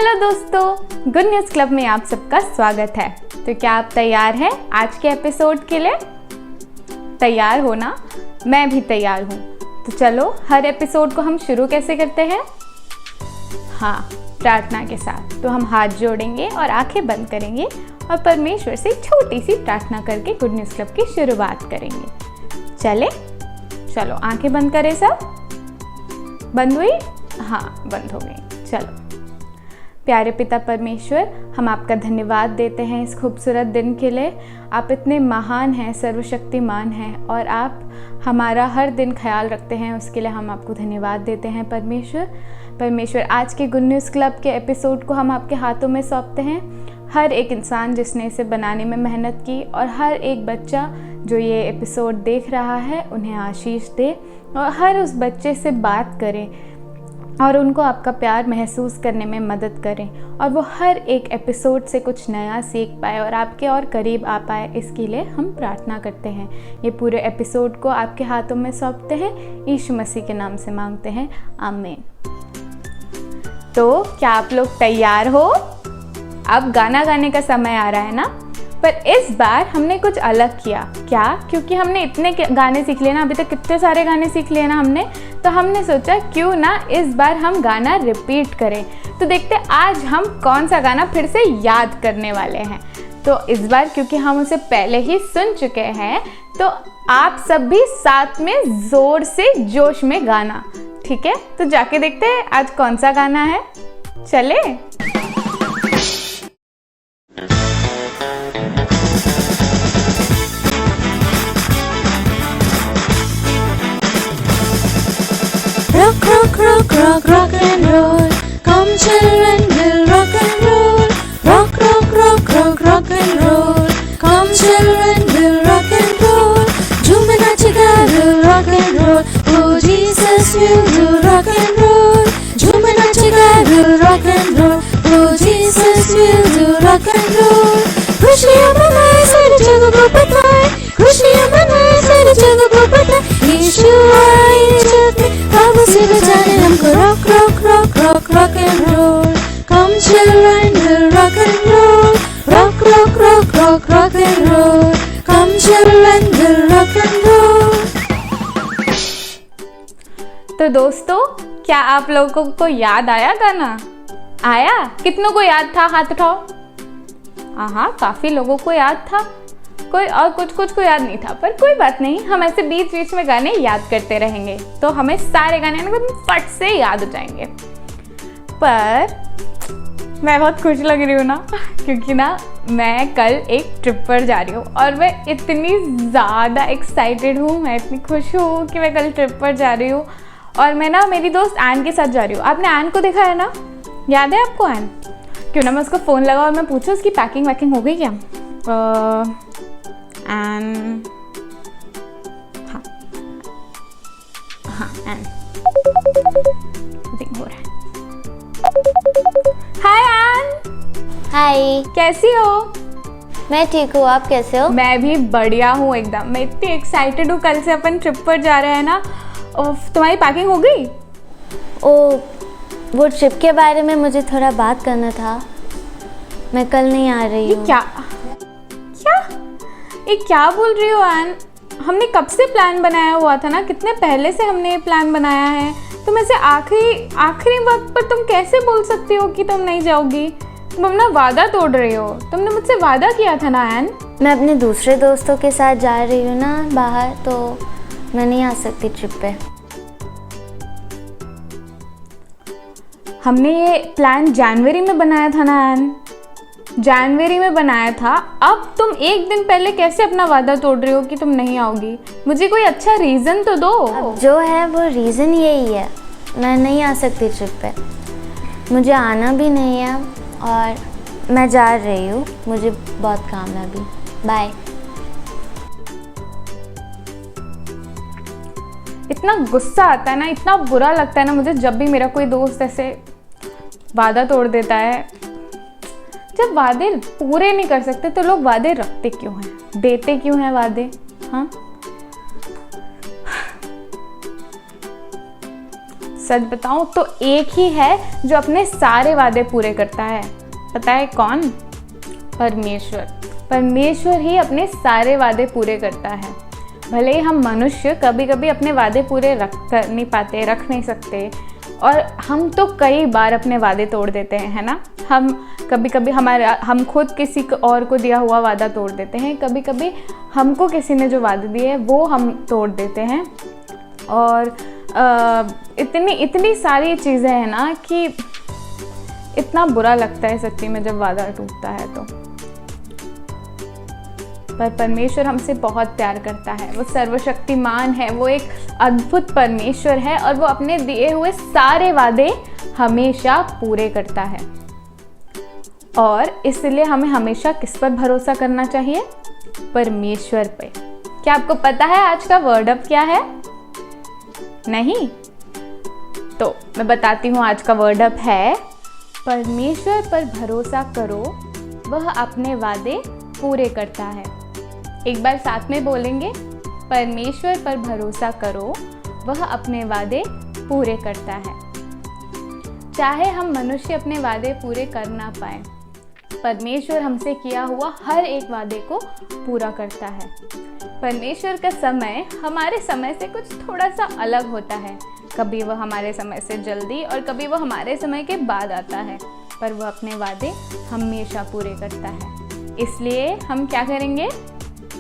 Hello दोस्तों, good news club में आप सबका स्वागत है। तो क्या आप तैयार हैं आज के एपिसोड के लिए? तैयार हो ना? मैं भी तैयार हूँ। तो चलो हर एपिसोड को हम शुरू कैसे करते हैं? हाँ, प्रार्थना के साथ। तो हम हाथ जोड़ेंगे और आंखें बंद करेंगे और परमेश्वर से छोटी सी प्रार्थना करके गुड न्यूज़ क्लब की शुरुआत करेंगे। चले? चलो आंखें बंद करें सब। बंद हुई? हाँ, बंद हो गई। चलो। प्यारे पिता परमेश्वर, हम आपका धन्यवाद देते हैं इस खूबसूरत दिन के लिए। आप इतने महान हैं, सर्वशक्तिमान हैं और आप हमारा हर दिन ख्याल रखते हैं, उसके लिए हम आपको धन्यवाद देते हैं परमेश्वर। आज के गुड न्यूज़ क्लब के एपिसोड को हम आपके हाथों में सौंपते हैं। हर एक इंसान जिसने इसे बनाने में मेहनत की और हर एक बच्चा जो ये एपिसोड देख रहा है, उन्हें आशीष दे और हर उस बच्चे से बात करें और उनको आपका प्यार महसूस करने में मदद करें और वो हर एक एपिसोड से कुछ नया सीख पाए और आपके और करीब आ पाए। इसके लिए हम प्रार्थना करते हैं। ये पूरे एपिसोड को आपके हाथों में सौंपते हैं, यीशु मसीह के नाम से मांगते हैं, आमीन। तो क्या आप लोग तैयार हो? अब गाना गाने का समय आ रहा है ना? पर इस बार हमने कुछ अलग किया। क्या? क्योंकि हमने इतने गाने सीख लिए ना, अभी तक कितने सारे गाने सीख लिए ना हमने, तो हमने सोचा क्यों ना इस बार हम गाना रिपीट करें। तो देखते आज हम कौन सा गाना फिर से याद करने वाले हैं। तो इस बार क्योंकि हम उसे पहले ही सुन चुके हैं, तो आप सब भी साथ में ज़ोर से जोश में गाना, ठीक है? तो जाके देखते हैं आज कौन सा गाना है। चले? Rock, rock, rock, rock, rock and roll. Come children, we'll rock and roll. Rock, rock, rock, rock, rock and roll. Come children, we'll rock and roll. Jump and we'll rock and roll. Oh Jesus, we'll rock and roll. Jump and we'll rock and roll. Oh Jesus, we'll rock and roll. खुशियाँ मनाए सारे जग को बताए, खुशियाँ मनाए सारे जग को बताए, यीशु आए जग में पापों से बचाने हमको। Rock, rock, rock, rock, rock and roll. Come children, we'll rock and roll. Rock, rock, rock, rock, rock and roll. Come children, we'll rock and roll. तो दोस्तों, क्या आप लोगों को याद आया गाना? आया? कितनों को याद था? हाथ उठाओ। हाँ, काफ़ी लोगों को याद था। कोई और कुछ को याद नहीं था, पर कोई बात नहीं, हम ऐसे बीच बीच में गाने याद करते रहेंगे तो हमें सारे गाने एकदम फट से याद हो जाएंगे। पर मैं बहुत खुश लग रही हूँ ना, क्योंकि ना मैं कल एक ट्रिप पर जा रही हूँ और मैं इतनी ज़्यादा एक्साइटेड हूँ, मैं इतनी खुश हूँ कि मैं कल ट्रिप पर जा रही हूँ। और मैं ना मेरी दोस्त एन के साथ जा रही हूँ। आपने एन को देखा है ना? याद है आपको एन? क्यों ना मैं उसको फ़ोन लगा और मैं पूछूँ उसकी पैकिंग वैकिंग हो गई क्या? एन, हाँ एन हो रहा है। हाय एन। हाय, कैसी हो? मैं ठीक हूँ, आप कैसे हो? मैं भी बढ़िया हूँ एकदम। मैं इतनी एक्साइटेड हूँ, कल से अपन ट्रिप पर जा रहे हैं ना। तुम्हारी पैकिंग हो गई? ओ, वो ट्रिप के बारे में मुझे थोड़ा बात करना था। मैं कल नहीं आ रही हूँ। ये क्या बोल रही हो एन? हमने कब से प्लान बनाया हुआ था ना, कितने पहले से हमने ये प्लान बनाया है। तुम ऐसे आखिरी वक्त पर तुम कैसे बोल सकती हो कि तुम नहीं जाओगी? तुम अपना वादा तोड़ रही हो। तुमने मुझसे वादा किया था ना एन। मैं अपने दूसरे दोस्तों के साथ जा रही हूँ ना बाहर, तो मैं नहीं आ सकती ट्रिप पे। हमने ये प्लान जनवरी में बनाया था ना एन, जनवरी में बनाया था। अब तुम एक दिन पहले कैसे अपना वादा तोड़ रही हो कि तुम नहीं आओगी? मुझे कोई अच्छा रीज़न तो दो। अब जो है वो रीज़न यही है, मैं नहीं आ सकती ट्रिप पे। मुझे आना भी नहीं है और मैं जा रही हूँ, मुझे बहुत काम है अभी। बाय। इतना गुस्सा आता है ना, इतना बुरा लगता है ना मुझे जब भी मेरा कोई दोस्त ऐसे वादा तोड़ देता है। जब वादे पूरे नहीं कर सकते तो लोग वादे रखते क्यों हैं, देते क्यों हैं वादे? हाँ, सच बताऊं तो एक ही है जो अपने सारे वादे पूरे करता है। पता है कौन? परमेश्वर। परमेश्वर ही अपने सारे वादे पूरे करता है। भले ही हम मनुष्य कभी कभी अपने वादे पूरे कर नहीं पाते, रख नहीं सकते, और हम तो कई बार अपने वादे तोड़ देते हैं, है ना। हम कभी कभी हम खुद किसी और को दिया हुआ वादा तोड़ देते हैं, कभी कभी हमको किसी ने जो वादे दिए है वो हम तोड़ देते हैं। और इतनी सारी चीज़ें हैं ना कि इतना बुरा लगता है सच्ची में जब वादा टूटता है तो। पर परमेश्वर हमसे बहुत प्यार करता है, वो सर्वशक्तिमान है, वो एक अद्भुत परमेश्वर है और वो अपने दिए हुए सारे वादे हमेशा पूरे करता है। और इसलिए हमें हमेशा किस पर भरोसा करना चाहिए? परमेश्वर पे। क्या आपको पता है आज का वर्ड अप क्या है? नहीं? तो मैं बताती हूँ, आज का वर्ड अप है परमेश्वर पर भरोसा करो, वह अपने वादे पूरे करता है। एक बार साथ में बोलेंगे, परमेश्वर पर भरोसा करो, वह अपने वादे पूरे करता है। चाहे हम मनुष्य अपने वादे पूरे कर ना पाए, परमेश्वर हमसे किया हुआ हर एक वादे को पूरा करता है। परमेश्वर का समय हमारे समय से कुछ थोड़ा सा अलग होता है। कभी वह हमारे समय से जल्दी और कभी वह हमारे समय के बाद आता है, पर वह अपने वादे हमेशा पूरे करता है। इसलिए हम क्या करेंगे?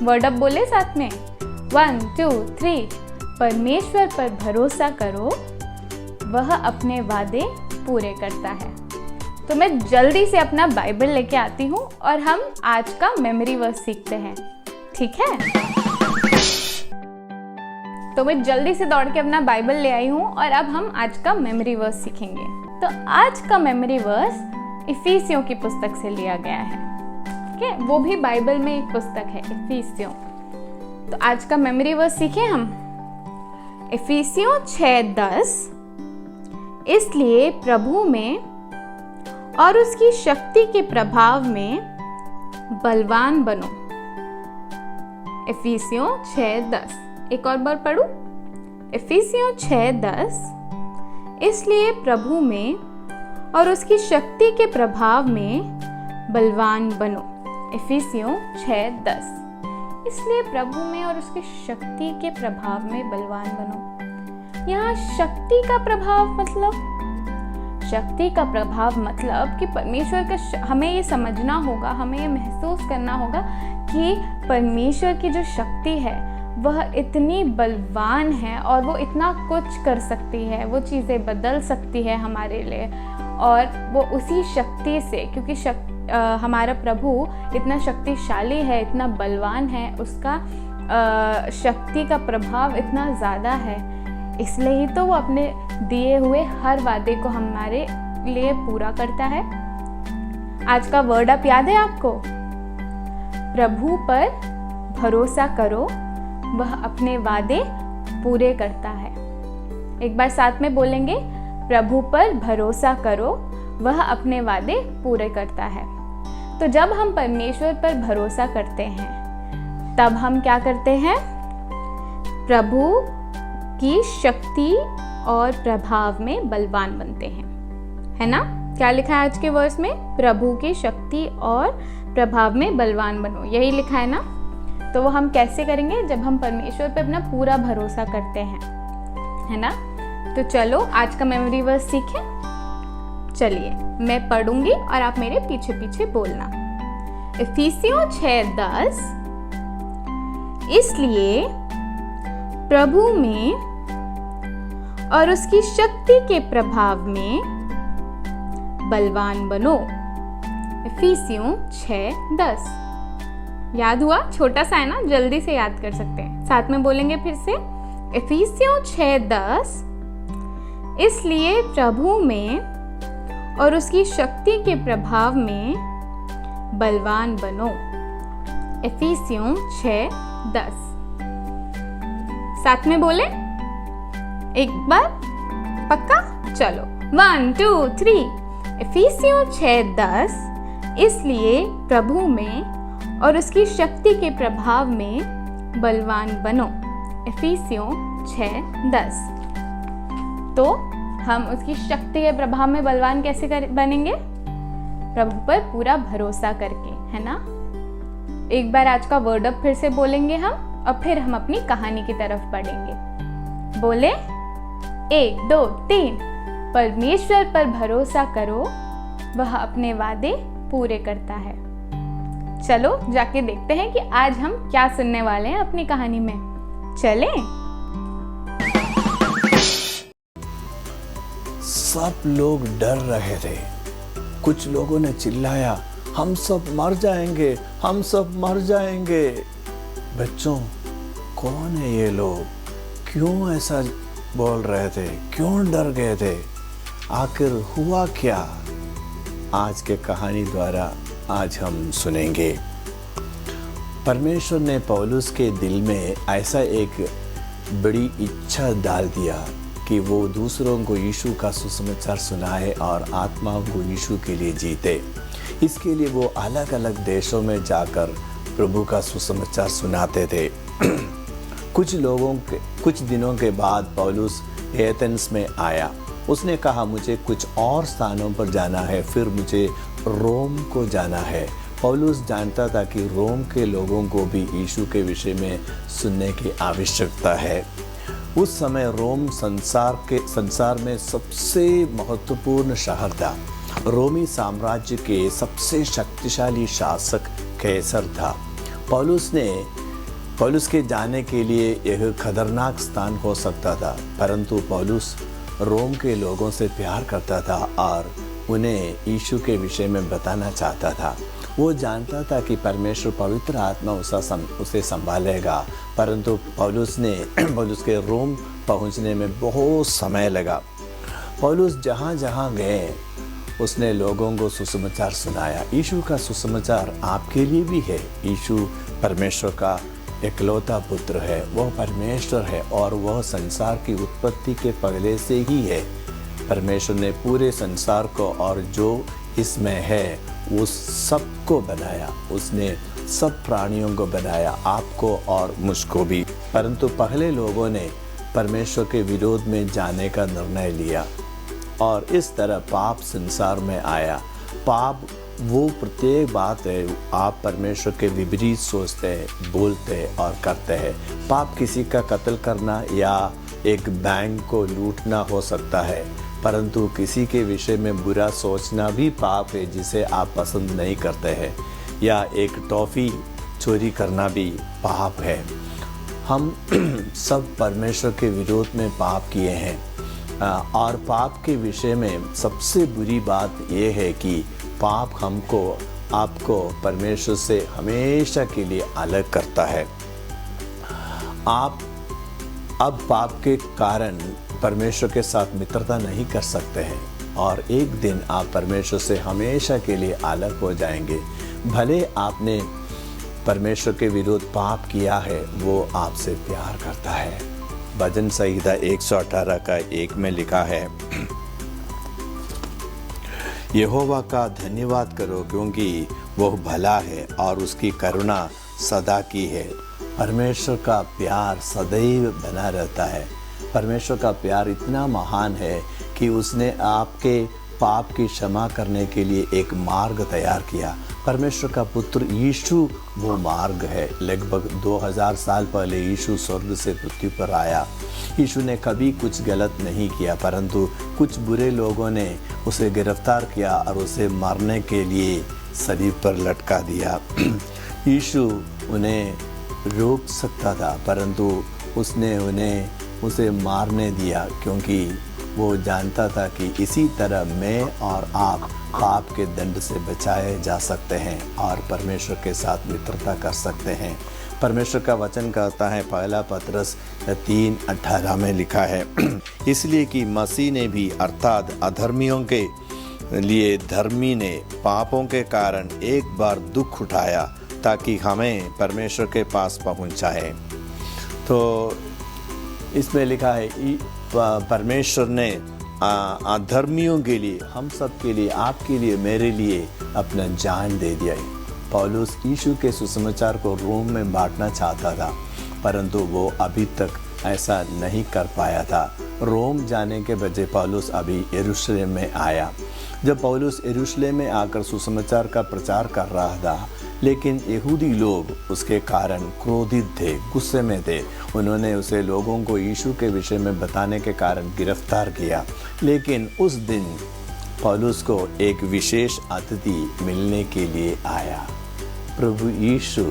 वर्ड अप बोले साथ में, 1 2 3। परमेश्वर पर भरोसा करो, वह अपने वादे पूरे करता है। तो मैं जल्दी से अपना बाइबल लेके आती हूँ और हम आज का मेमोरी वर्स सीखते हैं, ठीक है? तो मैं जल्दी से दौड़ के अपना बाइबल ले आई हूँ और अब हम आज का मेमोरी वर्स सीखेंगे। तो आज का मेमोरी वर्स इफिसियों की पुस्तक से लिया गया है, ठीक है? वो भी बाइबल में एक पुस्तक है, इफिसियों। तो आज का मेमोरी वर्स सीखें हम। इफिसियों 6:10। इसलिए प्रभु में और उसकी शक्ति के प्रभाव में बलवान बनो। इफिसियों 6:10। एक और बार पढ़ूं। इफिसियों 6:10। इसलिए प्रभु में और उसकी शक्ति के प्रभाव में बलवान बनो। इफिसियों 6:10। इसलिए प्रभु में और उसकी शक्ति के प्रभाव में बलवान बनो। यहाँ शक्ति का प्रभाव मतलब, शक्ति का प्रभाव मतलब कि परमेश्वर का हमें ये समझना होगा, हमें ये महसूस करना होगा कि परमेश्वर की जो शक्ति है वह इतनी बलवान है और वो इतना कुछ कर सकती है, वो चीज़ें बदल सकती है हमारे लिए। और वो उसी शक्ति से, क्योंकि हमारा प्रभु इतना शक्तिशाली है, इतना बलवान है, उसका शक्ति का प्रभाव इतना ज़्यादा है, इसलिए ही तो वो अपने दिए हुए हर वादे को हमारे लिए पूरा करता है। आज का वर्ड अप याद है आपको? प्रभु पर भरोसा करो, वह अपने वादे पूरे करता है। एक बार साथ में बोलेंगे, प्रभु पर भरोसा करो, वह अपने वादे पूरे करता है। तो जब हम परमेश्वर पर भरोसा करते हैं तब हम क्या करते हैं? प्रभु की शक्ति और प्रभाव में बलवान बनते हैं, है ना? क्या लिखा है आज के वर्स में? प्रभु की शक्ति और प्रभाव में बलवान बनो, यही लिखा है ना? तो वो हम कैसे करेंगे? जब हम परमेश्वर पे अपना पूरा भरोसा करते हैं, है ना? तो चलो आज का मेमोरी वर्स सीखें। चलिए मैं पढ़ूंगी और आप मेरे पीछे पीछे बोलना। इफिसियों 6:10। इसलिए प्रभु में और उसकी शक्ति के प्रभाव में बलवान बनो। इफिसियों 6:10। याद हुआ? छोटा सा है ना, जल्दी से याद कर सकते हैं। साथ में बोलेंगे फिर से। इफिसियों 6:10। इसलिए प्रभु में और उसकी शक्ति के प्रभाव में बलवान बनो। इफिसियों 6:10। साथ में बोले एक बार, पक्का? चलो 1 2 3। इफिसियों 6:10। इसलिए प्रभु में और उसकी शक्ति के प्रभाव में बलवान बनो। इफिसियों 6:10। तो हम उसकी शक्ति के प्रभाव में बलवान कैसे बनेंगे? प्रभु पर पूरा भरोसा करके, है ना। एक बार आज का वर्ड अप फिर से बोलेंगे हम और फिर हम अपनी कहानी की तरफ बढ़ेंगे। बोले 1 2 3। परमेश्वर पर भरोसा करो, वह अपने वादे पूरे करता है। चलो जाके देखते हैं कि आज हम क्या सुनने वाले हैं अपनी कहानी में। चलें? सब लोग डर रहे थे। कुछ लोगों ने चिल्लाया, हम सब मर जाएंगे, हम सब मर जाएंगे। बच्चों, कौन है ये लोग? क्यों ऐसा बोल रहे थे? क्यों डर गए थे? आखिर हुआ क्या? आज के कहानी द्वारा आज हम सुनेंगे। परमेश्वर ने पौलुस के दिल में ऐसा एक बड़ी इच्छा डाल दिया कि वो दूसरों को यीशु का सुसमाचार सुनाए और आत्माओं को यीशु के लिए जीते। इसके लिए वो अलग अलग देशों में जाकर प्रभु का सुसमाचार सुनाते थे। कुछ दिनों के बाद पौलुस एथेंस में आया। उसने कहा, मुझे कुछ और स्थानों पर जाना है, फिर मुझे रोम को जाना है। पौलुस जानता था कि रोम के लोगों को भी यीशु के विषय में सुनने की आवश्यकता है। उस समय रोम संसार में सबसे महत्वपूर्ण शहर था। रोमी साम्राज्य के सबसे शक्तिशाली शासक कैसर था। पौलुस के जाने के लिए यह खतरनाक स्थान हो सकता था, परंतु पौलुस रोम के लोगों से प्यार करता था और उन्हें यीशु के विषय में बताना चाहता था। वो जानता था कि परमेश्वर पवित्र आत्मा उसे संभालेगा, परंतु पौलुस के रोम पहुंचने में बहुत समय लगा। पौलुस जहाँ जहाँ गए उसने लोगों को सुसमाचार सुनाया। यीशु का सुसमाचार आपके लिए भी है। यीशु परमेश्वर का इकलौता पुत्र है, वह परमेश्वर है और वह संसार की उत्पत्ति के पहले से ही है। परमेश्वर ने पूरे संसार को और जो इसमें है वो सबको बनाया। उसने सब प्राणियों को बनाया, आपको और मुझको भी। परंतु पहले लोगों ने परमेश्वर के विरोध में जाने का निर्णय लिया और इस तरह पाप संसार में आया। पाप वो प्रत्येक बात है आप परमेश्वर के विपरीत सोचते हैं, बोलते हैं और करते हैं। पाप किसी का कत्ल करना या एक बैंक को लूटना हो सकता है, परंतु किसी के विषय में बुरा सोचना भी पाप है जिसे आप पसंद नहीं करते हैं, या एक टॉफ़ी चोरी करना भी पाप है। हम सब परमेश्वर के विरोध में पाप किए हैं और पाप के विषय में सबसे बुरी बात यह है कि पाप आपको परमेश्वर से हमेशा के लिए अलग करता है। आप अब पाप के कारण परमेश्वर के साथ मित्रता नहीं कर सकते हैं और एक दिन आप परमेश्वर से हमेशा के लिए अलग हो जाएंगे। भले आपने परमेश्वर के विरोध पाप किया है, वो आपसे प्यार करता है। भजन संहिता 118 का 1 में लिखा है, यहोवा का धन्यवाद करो क्योंकि वह भला है और उसकी करुणा सदा की है। परमेश्वर का प्यार सदैव बना रहता है। परमेश्वर का प्यार इतना महान है कि उसने आपके पाप की क्षमा करने के लिए एक मार्ग तैयार किया। परमेश्वर का पुत्र यीशु वो मार्ग है। लगभग 2000 साल पहले यीशु स्वर्ग से पृथ्वी पर आया। यीशु ने कभी कुछ गलत नहीं किया, परंतु कुछ बुरे लोगों ने उसे गिरफ्तार किया और उसे मारने के लिए सलीब पर लटका दिया। यीशु उन्हें रोक सकता था, परंतु उसने उसे मारने दिया, क्योंकि वो जानता था कि इसी तरह मैं और आप पाप के दंड से बचाए जा सकते हैं और परमेश्वर के साथ मित्रता कर सकते हैं। परमेश्वर का वचन कहता है, पहला पतरस 3:18 में लिखा है, इसलिए कि मसीह ने भी अर्थात अधर्मियों के लिए धर्मी ने पापों के कारण एक बार दुख उठाया ताकि हमें परमेश्वर के पास पहुंचाए। तो इसमें लिखा है परमेश्वर ने अधर्मियों के लिए, हम सब के लिए, आपके लिए, मेरे लिए अपना जान दे दिया। पौलुस यीशु के सुसमाचार को रोम में बांटना चाहता था, परंतु वो अभी तक ऐसा नहीं कर पाया था। रोम जाने के बजाय पौलुस अभी यरूशलेम में आया। जब पौलुस यरूशलेम में आकर सुसमाचार का प्रचार कर रहा था, लेकिन यहूदी लोग उसके कारण क्रोधित थे, गुस्से में थे। उन्होंने उसे लोगों को यीशु के विषय में बताने के कारण गिरफ्तार किया। लेकिन उस दिन पौलुस को एक विशेष अतिथि मिलने के लिए आया। प्रभु यीशु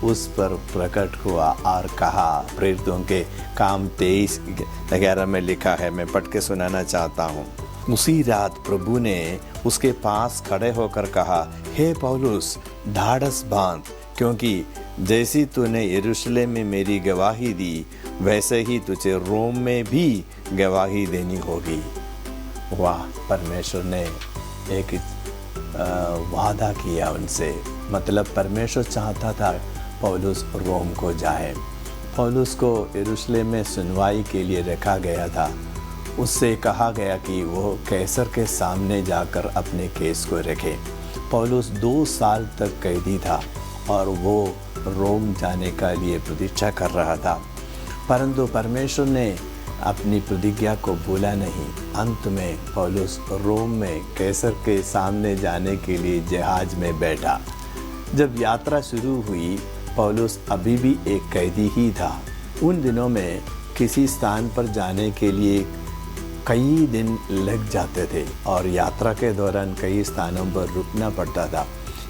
उस पर प्रकट हुआ और कहा, प्रेरितों के काम 23:11 में लिखा है, मैं पढ़ के सुनाना चाहता हूँ। उसी रात प्रभु ने उसके पास खड़े होकर कहा, हे पौलुस, ढाढ़स बांध, क्योंकि जैसी तूने यरूशलेम में मेरी गवाही दी, वैसे ही तुझे रोम में भी गवाही देनी होगी। वाह, परमेश्वर ने एक वादा किया उनसे। मतलब परमेश्वर चाहता था पौलुस रोम को जाए। पौलुस को यरूशलेम में सुनवाई के लिए रखा गया था। उससे कहा गया कि वो कैसर के सामने जाकर अपने केस को रखे। पौलुस 2 साल तक कैदी था और वो रोम जाने का लिए प्रतीक्षा कर रहा था, परंतु परमेश्वर ने अपनी प्रतिज्ञा को भूला नहीं। अंत में पौलुस रोम में कैसर के सामने जाने के लिए जहाज में बैठा। जब यात्रा शुरू हुई, पौलुस अभी भी एक कैदी ही था। उन दिनों में किसी स्थान पर जाने के लिए कई दिन लग जाते थे और यात्रा के दौरान कई स्थानों पर रुकना पड़ता था।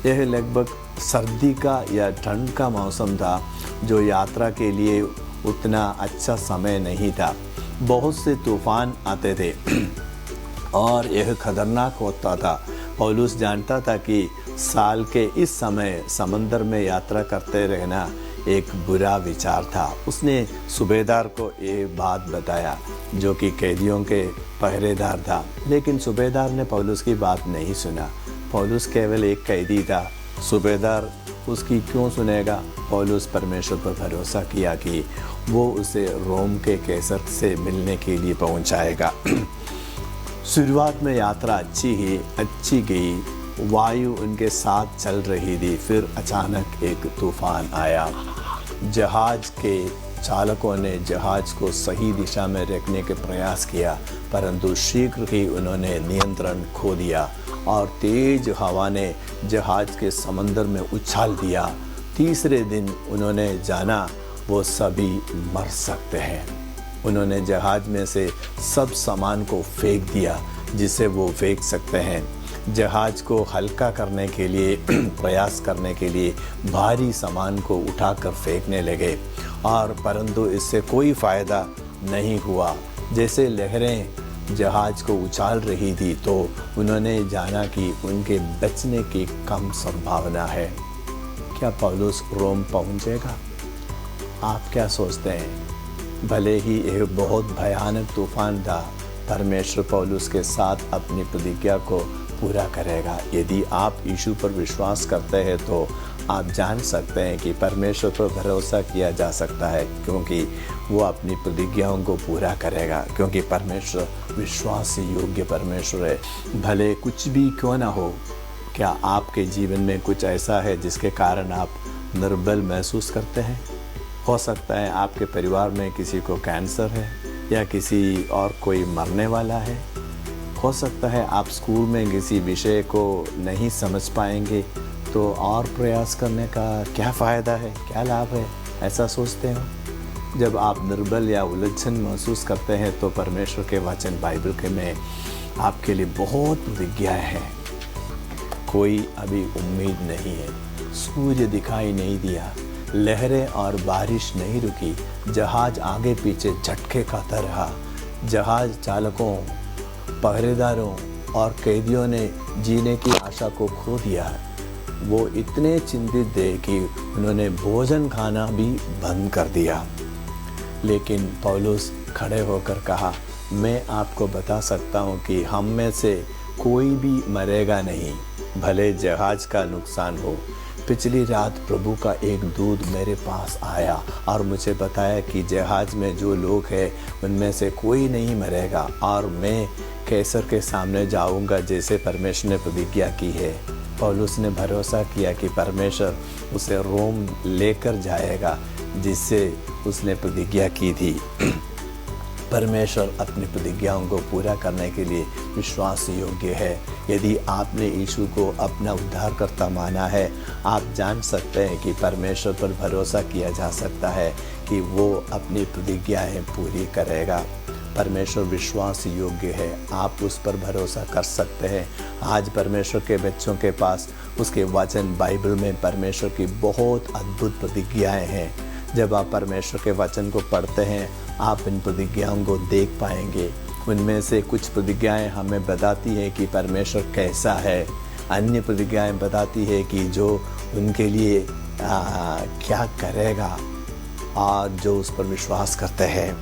यह लगभग सर्दी का या ठंड का मौसम था, जो यात्रा के लिए उतना अच्छा समय नहीं था। बहुत से तूफान आते थे और यह खतरनाक होता था। पौलुस जानता था कि साल के इस समय समंदर में यात्रा करते रहना एक बुरा विचार था। उसने सूबेदार को ये बात बताया, जो कि कैदियों के पहरेदार था, लेकिन सूबेदार ने पौलुस की बात नहीं सुना। पौलुस केवल एक कैदी था, सूबेदार उसकी क्यों सुनेगा। पौलुस परमेश्वर पर भरोसा किया कि वो उसे रोम के कैसर से मिलने के लिए पहुंचाएगा। शुरुआत में यात्रा अच्छी गई, वायु उनके साथ चल रही थी। फिर अचानक एक तूफान आया। जहाज के चालकों ने जहाज को सही दिशा में रखने के प्रयास किया, परंतु शीघ्र ही उन्होंने नियंत्रण खो दिया और तेज हवा ने जहाज के समंदर में उछाल दिया। तीसरे दिन उन्होंने जाना वो सभी मर सकते हैं। उन्होंने जहाज में से सब सामान को फेंक दिया जिसे वो फेंक सकते हैं। जहाज को हल्का करने के लिए प्रयास करने के लिए भारी सामान को उठाकर फेंकने लगे, और परंतु इससे कोई फ़ायदा नहीं हुआ। जैसे लहरें जहाज को उछाल रही थी, तो उन्होंने जाना कि उनके बचने की कम संभावना है। क्या पौलुस रोम पहुंचेगा? आप क्या सोचते हैं? भले ही यह बहुत भयानक तूफान था, परमेश्वर पौलुस के साथ अपनी प्रतिज्ञा को पूरा करेगा। यदि आप यीशु पर विश्वास करते हैं तो आप जान सकते हैं कि परमेश्वर पर भरोसा किया जा सकता है, क्योंकि वो अपनी प्रतिज्ञाओं को पूरा करेगा। क्योंकि परमेश्वर विश्वास योग्य परमेश्वर है। भले कुछ भी क्यों ना हो, क्या आपके जीवन में कुछ ऐसा है जिसके कारण आप निर्बल महसूस करते हैं? हो सकता है आपके परिवार में किसी को कैंसर है या किसी और कोई मरने वाला है। हो सकता है आप स्कूल में किसी विषय को नहीं समझ पाएंगे, तो और प्रयास करने का क्या फ़ायदा है, क्या लाभ है, ऐसा सोचते हो। जब आप निर्बल या उलझन महसूस करते हैं तो परमेश्वर के वचन बाइबल के में आपके लिए बहुत प्रतिज्ञाएं हैं। कोई अभी उम्मीद नहीं है, सूर्य दिखाई नहीं दिया, लहरें और बारिश नहीं रुकी, जहाज आगे पीछे झटके खाता रहा। जहाज चालकों, पहरेदारों और कैदियों ने जीने की आशा को खो दिया। वो इतने चिंतित थे कि उन्होंने भोजन खाना भी बंद कर दिया। लेकिन पौलुस खड़े होकर कहा, मैं आपको बता सकता हूँ कि हम में से कोई भी मरेगा नहीं, भले जहाज का नुकसान हो। पिछली रात प्रभु का एक दूत मेरे पास आया और मुझे बताया कि जहाज में जो लोग हैं उनमें से कोई नहीं मरेगा, और मैं कैसर के सामने जाऊंगा जैसे परमेश्वर ने प्रतिज्ञा की है। पौलुस ने भरोसा किया कि परमेश्वर उसे रोम लेकर जाएगा, जिससे उसने प्रतिज्ञा की थी। परमेश्वर अपनी प्रतिज्ञाओं को पूरा करने के लिए विश्वास योग्य है। यदि आपने यीशु को अपना उद्धारकर्ता माना है, आप जान सकते हैं कि परमेश्वर पर भरोसा किया जा सकता है कि वो अपनी प्रतिज्ञाएं पूरी करेगा। परमेश्वर विश्वास योग्य है, आप उस पर भरोसा कर सकते हैं। आज परमेश्वर के बच्चों के पास उसके वचन बाइबल में परमेश्वर की बहुत अद्भुत प्रतिज्ञाएं हैं। जब आप परमेश्वर के वचन को पढ़ते हैं, आप इन प्रतिज्ञाओं को देख पाएंगे। उनमें से कुछ प्रतिज्ञाएं हमें बताती है कि परमेश्वर कैसा है, अन्य प्रतिज्ञाएं बताती है कि जो उनके लिए क्या करेगा और जो उस पर विश्वास करते हैं।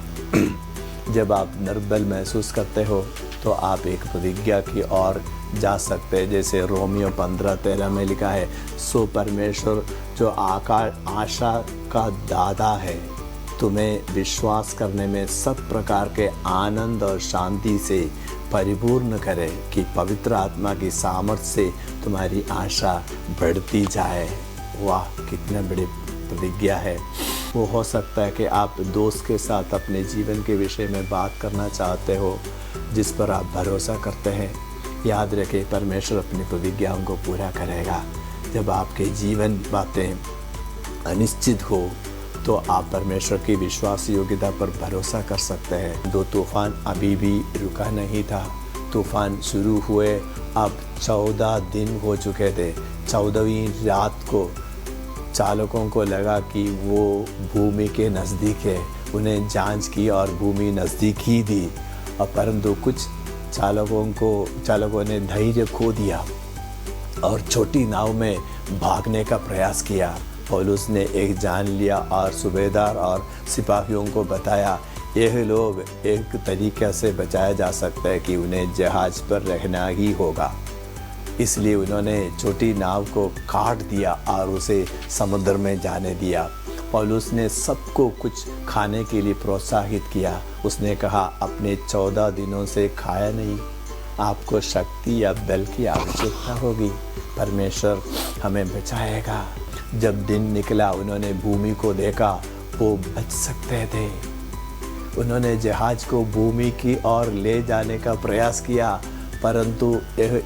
जब आप निर्बल महसूस करते हो तो आप एक प्रतिज्ञा की ओर जा सकते हैं। जैसे रोमियो 15:13 में लिखा है, सो परमेश्वर जो आशा का दाता है तुम्हें विश्वास करने में सब प्रकार के आनंद और शांति से परिपूर्ण करे कि पवित्र आत्मा की सामर्थ्य से तुम्हारी आशा बढ़ती जाए। वाह, कितने बड़ी प्रतिज्ञा है। वो हो सकता है कि आप दोस्त के साथ अपने जीवन के विषय में बात करना चाहते हो जिस पर आप भरोसा करते हैं। याद रखें, परमेश्वर अपनी प्रतिज्ञाओं को पूरा करेगा। जब आपके जीवन बातें अनिश्चित हो तो आप परमेश्वर की विश्वास योग्यता पर भरोसा कर सकते हैं। दो तूफान अभी भी रुका नहीं था। तूफान शुरू हुए अब 14 दिन हो चुके थे। 14वीं रात को चालकों को लगा कि वो भूमि के नज़दीक है। उन्हें जांच की और भूमि नज़दीक ही थी, और परंतु कुछ चालकों ने धैर्य खो दिया और छोटी नाव में भागने का प्रयास किया। पौलुस ने एक जान लिया और सूबेदार और सिपाहियों को बताया, यह लोग एक तरीके से बचाया जा सकता है कि उन्हें जहाज पर रहना ही होगा। इसलिए उन्होंने छोटी नाव को काट दिया और उसे समुद्र में जाने दिया। पौलुस ने सबको कुछ खाने के लिए प्रोत्साहित किया। उसने कहा, अपने 14 दिनों से खाया नहीं, आपको शक्ति या बल की आवश्यकता होगी। परमेश्वर हमें बचाएगा। जब दिन निकला, उन्होंने भूमि को देखा, वो बच सकते थे। उन्होंने जहाज को भूमि की ओर ले जाने का प्रयास किया, परंतु यह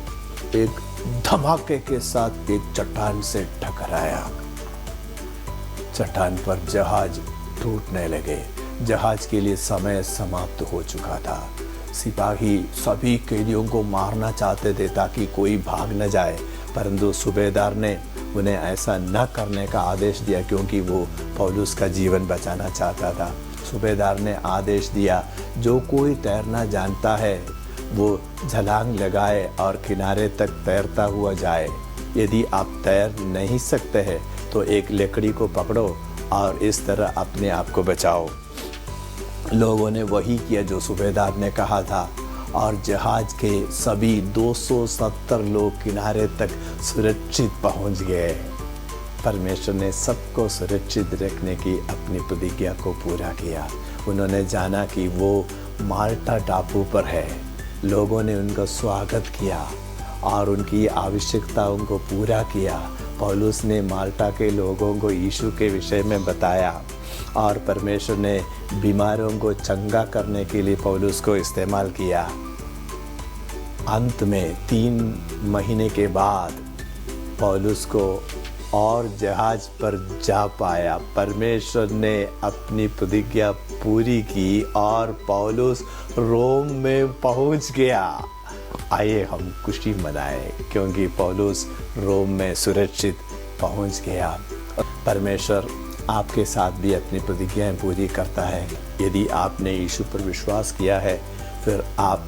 एक धमाके के साथ एक चट्टान से टकराया। चट्टान पर जहाज टूटने लगे। जहाज के लिए समय समाप्त हो चुका था। सिपाही सभी कैदियों को मारना चाहते थे ताकि कोई भाग न जाए, परंतु सूबेदार ने उन्हें ऐसा न करने का आदेश दिया क्योंकि वो पौलुस का जीवन बचाना चाहता था। सूबेदार ने आदेश दिया, जो कोई तैरना जानता है वो छलांग लगाए और किनारे तक तैरता हुआ जाए। यदि आप तैर नहीं सकते हैं तो एक लकड़ी को पकड़ो और इस तरह अपने आप को बचाओ। लोगों ने वही किया जो सूबेदार ने कहा था, और जहाज के सभी 270 लोग किनारे तक सुरक्षित पहुंच गए। परमेश्वर ने सबको सुरक्षित रखने की अपनी प्रतिज्ञा को पूरा किया। उन्होंने जाना कि वो माल्टा टापू पर है। लोगों ने उनका स्वागत किया और उनकी आवश्यकताओं को पूरा किया। पौलुस ने माल्टा के लोगों को यीशु के विषय में बताया और परमेश्वर ने बीमारों को चंगा करने के लिए पौलुस को इस्तेमाल किया। अंत में 3 महीने के बाद पौलुस को और जहाज पर जा पाया। परमेश्वर ने अपनी प्रतिज्ञा पूरी की और पौलुस रोम में पहुंच गया। आइए हम खुशी मनाएं क्योंकि पौलुस रोम में सुरक्षित पहुंच गया। परमेश्वर आपके साथ भी अपनी प्रतिज्ञाएं पूरी करता है। यदि आपने यीशु पर विश्वास किया है, फिर आप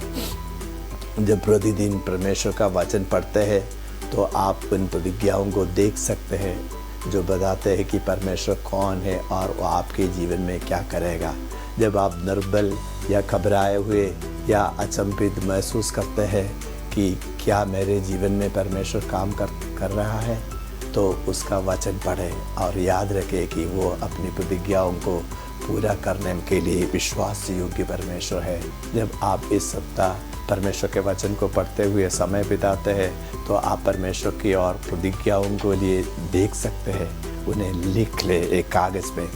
जब प्रतिदिन परमेश्वर का वचन पढ़ते हैं तो आप उन प्रतिज्ञाओं को देख सकते हैं जो बताते हैं कि परमेश्वर कौन है और वो आपके जीवन में क्या करेगा। जब आप निर्बल या घबराए हुए या अचंभित महसूस करते हैं कि क्या मेरे जीवन में परमेश्वर काम कर रहा है, तो उसका वचन पढ़ें और याद रखें कि वो अपनी प्रतिज्ञाओं को पूरा करने के लिए विश्वास योग्य परमेश्वर है। जब आप इस सप्ताह परमेश्वर के वचन को पढ़ते हुए समय बिताते हैं तो आप परमेश्वर की और प्रतिज्ञाओं को लिए देख सकते हैं। उन्हें लिख ले एक कागज़ में।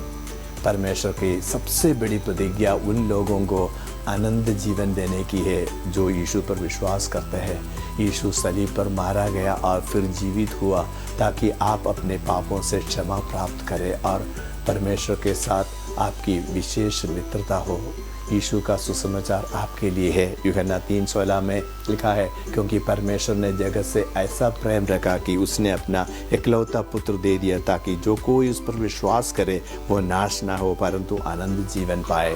परमेश्वर की सबसे बड़ी प्रतिज्ञा उन लोगों को आनंद जीवन देने की है जो यीशु पर विश्वास करते हैं। यीशु सलीब पर मारा गया और फिर जीवित हुआ ताकि आप अपने पापों से क्षमा प्राप्त करें और परमेश्वर के साथ आपकी विशेष मित्रता हो। यीशु का सुसमाचार आपके लिए है। यूहन्ना 3:16 में लिखा है, क्योंकि परमेश्वर ने जगत से ऐसा प्रेम रखा कि उसने अपना इकलौता पुत्र दे दिया ताकि जो कोई उस पर विश्वास करे वो नाश ना हो परंतु आनंद जीवन पाए।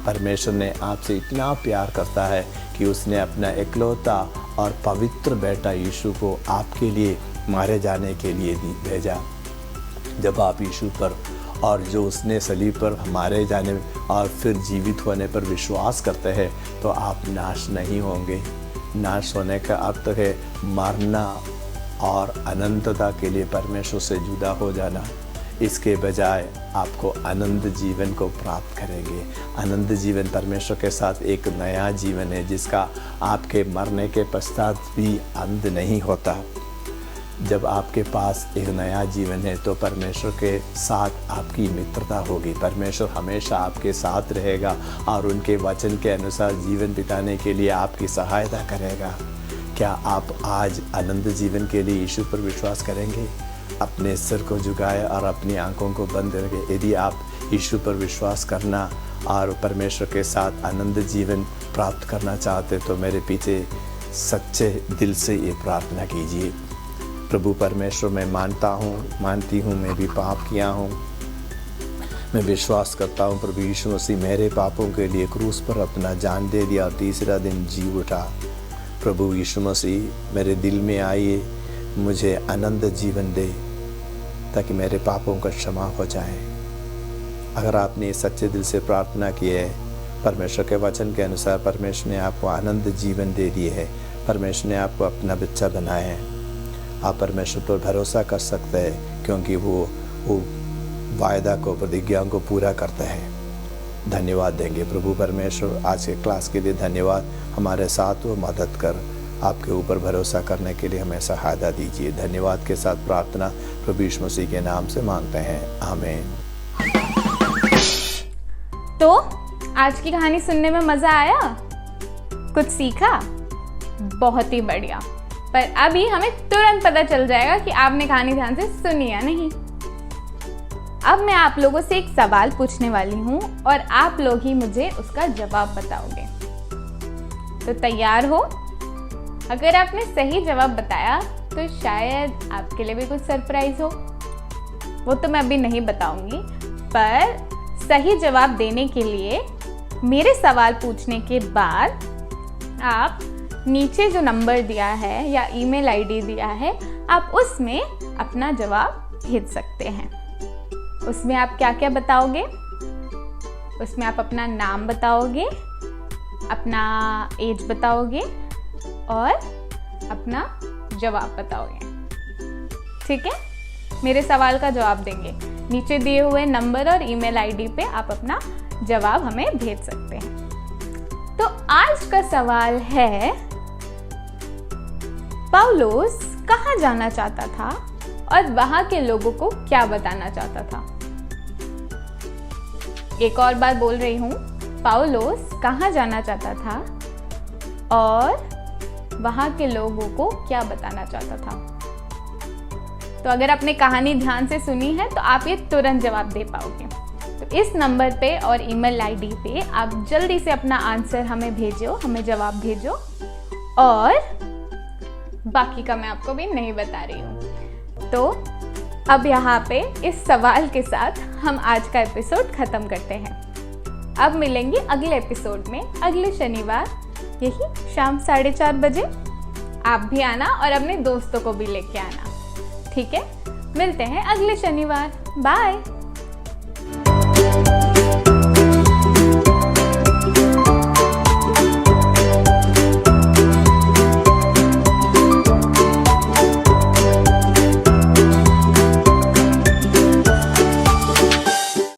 परमेश्वर ने आपसे इतना प्यार करता है कि उसने अपना इकलौता और पवित्र बेटा यीशु को आपके लिए मारे जाने के लिए भेजा। जब आप यीशु पर और जो उसने सलीब पर मारे जाने और फिर जीवित होने पर विश्वास करते हैं तो आप नाश नहीं होंगे। नाश होने का अर्थ है मरना और अनंतता के लिए परमेश्वर से जुदा हो जाना। इसके बजाय आपको आनंद जीवन को प्राप्त करेंगे। आनंद जीवन परमेश्वर के साथ एक नया जीवन है जिसका आपके मरने के पश्चात भी अंत नहीं होता। जब आपके पास एक नया जीवन है तो परमेश्वर के साथ आपकी मित्रता होगी। परमेश्वर हमेशा आपके साथ रहेगा और उनके वचन के अनुसार जीवन बिताने के लिए आपकी सहायता करेगा। क्या आप आज आनंद जीवन के लिए यीशु पर विश्वास करेंगे? अपने सिर को झुकाए और अपनी आंखों को बंद करके यदि आप यीशु पर विश्वास करना और परमेश्वर के साथ आनंद जीवन प्राप्त करना चाहते तो मेरे पीछे सच्चे दिल से ये प्रार्थना कीजिए। प्रभु परमेश्वर, मैं मानती हूँ मैं भी पाप किया हूँ। मैं विश्वास करता हूँ प्रभु यीशु मसीह मेरे पापों के लिए क्रूस पर अपना जान दे दिया और तीसरा दिन जी उठा। प्रभु यीशु मसीह मेरे दिल में आइए, मुझे आनंद जीवन दे ताकि मेरे पापों का क्षमा हो जाए। अगर आपने सच्चे दिल से प्रार्थना की है, परमेश्वर के वचन के अनुसार परमेश्वर ने आपको आनंद जीवन दे दिए है, परमेश्वर ने आपको अपना बच्चा बनाया है। आप परमेश्वर पर भरोसा कर सकते हैं क्योंकि वो वायदा को, प्रतिज्ञा को पूरा करता है। धन्यवाद देंगे प्रभु परमेश्वर। आज के क्लास के लिए धन्यवाद। हमारे साथ वो मदद कर आपके ऊपर भरोसा करने के लिए हमें सहायता दीजिए। धन्यवाद के साथ प्रार्थना प्रभु यीशु मसीह के नाम से मांगते हैं, आमीन। तो आज की कहानी सुनने में मजा आया? कुछ सीखा? बहुत ही बढ़िया। पर अभी हमें तुरंत पता चल जाएगा कि आपने कहानी ध्यान से सुनी या नहीं। अब मैं आप लोगों से एक सवाल पूछने वाली हूँ और आप लोग ही मुझे उसका जवाब बताओगे। तो तैयार हो? अगर आपने सही जवाब बताया तो शायद आपके लिए भी कुछ सरप्राइज हो। वो तो मैं अभी नहीं बताऊंगी, पर सही जवाब देने के लिए मेरे सवाल पूछने के बाद आप नीचे जो नंबर दिया है या ईमेल आईडी दिया है, आप उसमें अपना जवाब भेज सकते हैं। उसमें आप क्या क्या बताओगे? उसमें आप अपना नाम बताओगे, अपना एज बताओगे और अपना जवाब बताओगे। ठीक है? मेरे सवाल का जवाब देंगे। नीचे दिए हुए नंबर और ईमेल आईडी पे आप अपना जवाब हमें भेज सकते हैं। तो आज का सवाल है, पाउलोस कहाँ जाना चाहता था और वहां के लोगों को क्या बताना चाहता था? एक और बार बोल रही हूँ, पाउलोस कहाँ जाना चाहता था और वहां के लोगों को क्या बताना चाहता था? तो अगर आपने कहानी ध्यान से सुनी है तो आप ये तुरंत जवाब दे पाओगे। तो इस नंबर पे और ईमेल आईडी पे आप जल्दी से अपना आंसर हमें भेजो, हमें जवाब भेजो। और बाकी का मैं आपको भी नहीं बता रही हूँ। तो अब यहाँ पे इस सवाल के साथ हम आज का एपिसोड ख़त्म करते हैं। अब मिलेंगे अगले एपिसोड में अगले शनिवार, यही शाम 4:30 बजे। आप भी आना और अपने दोस्तों को भी लेके आना। ठीक है? मिलते हैं अगले शनिवार। बाय।